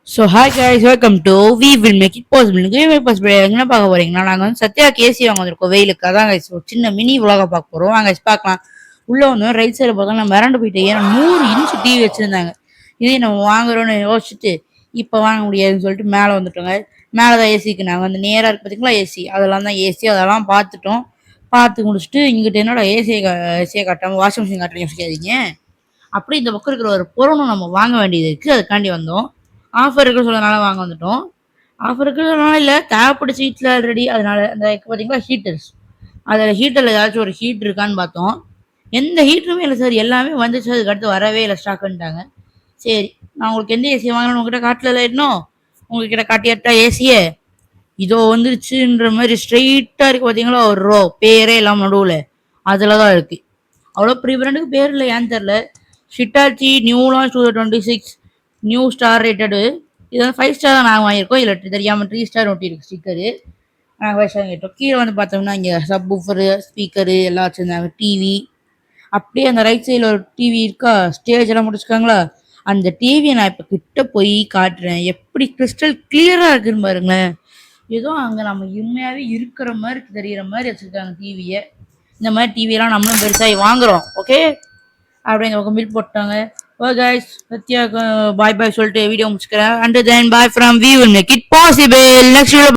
So hi guys, welcome to we will make it possible. என்ன பார்க்க போறீங்கன்னா, நாங்கள் வந்து சத்யாக்கு ஏசி வாங்க வந்திருக்கோம் வெயிலுக்கு. அதான் கைஸ் ஒரு சின்ன மினி vlog பார்க்க போகிறோம். வாங்க guys பார்க்கலாம். உள்ளே வந்து ரைட் சைடு பார்த்தா நான் மிரண்டு போயிட்டேன். ஏன்னா 100 இன்ச் டிவி வச்சுருந்தாங்க. இதே நம்ம வாங்குறோன்னு யோசிச்சுட்டு இப்போ வாங்க முடியாதுன்னு சொல்லிட்டு மேலே வந்துட்டோங்க. மேலே தான் ஏசிக்கு நாங்கள் வந்து நேராக இருக்கு பார்த்தீங்களா ஏசி, அதெல்லாம் தான் ஏசி. அதெல்லாம் பார்த்துட்டோம். பார்த்து முடிச்சுட்டு இங்கிட்ட என்னோட ஏசியை காட்டாமல் வாஷிங் மிஷின் காட்டுறீங்க யோசிக்காதீங்க. அப்படி இந்த பக்கம் இருக்கிற ஒரு பொருளும் நம்ம வாங்க வேண்டியது இருக்குது. அதுக்காண்டி வந்தோம். ஆஃபர் இருக்குன்னு சொன்னதுனால வாங்க வந்துட்டோம். ஆஃபர் இருக்கிறதுனால இல்லை, தேவைப்பட்ட வீட்டில் ஆல்ரெடி. அதனால அந்த பார்த்தீங்களா ஹீட்டர்ஸ், அதில் ஹீட்டரில் ஏதாச்சும் ஒரு ஹீட் இருக்கான்னு பார்த்தோம். எந்த ஹீட்டருமே இல்லை சார், எல்லாமே வந்துச்சு. அதுக்கு அடுத்து வரவே இல்லை, ஸ்டாக்குன்ட்டாங்க. சரி, நான் உங்களுக்கு எந்த ஏசி வாங்கணும்னு உங்ககிட்ட காட்டல இன்னும் உங்ககிட்ட காட்டியாட்டா ஏசியை இதோ வந்துருச்சுன்ற மாதிரி ஸ்ட்ரெயிட்டாக இருக்குது பார்த்தீங்களா, ஒரு ரோ பேரே இல்லாமல் நடுவில் அதில் தான் இருக்குது. அவ்வளோ ப்ரீ பிராண்டுக்கு பேர் இல்லை, ஏன்னு தெரில. Hitachi new launch 2026 new star rated. இது வந்து 5 ஸ்டார் தான் நாங்கள் வாங்கியிருக்கோம். இல்லை தெரியாமல் 3 ஸ்டார் ஒட்டியிருக்கு ஸ்டிக்கரு. நாங்கள் 5 ஸ்டார் கேட்டோம். கீழே வந்து பார்த்தோம்னா இங்கே சப் ஊஃபரு, ஸ்பீக்கரு எல்லாம் வச்சுருந்தாங்க. டிவி அப்படியே அந்த ரைட் சைடில் ஒரு டிவி இருக்கா, ஸ்டேஜ் எல்லாம் முடிச்சுக்காங்களா. அந்த டிவியை நான் இப்போ கிட்ட போய் காட்டுறேன். எப்படி கிறிஸ்டல் கிளியராக இருக்குன்னு பாருங்களேன். ஏதோ அங்கே நம்ம உண்மையாகவே இருக்கிற மாதிரி தெரிகிற மாதிரி வச்சுருக்காங்க டிவியை. இந்த மாதிரி டிவியெல்லாம் நம்மளும் பெருசாகி வாங்குகிறோம். ஓகே, அப்படியே இந்த பக்கம் பில் போட்டாங்க. ஓ கைஸ், சத்யாவுக்கு பாய் பாய் சொல்லிட்டு வீடியோ முடிச்சுக்கிறேன். And then bye from we will make it possible. Next video.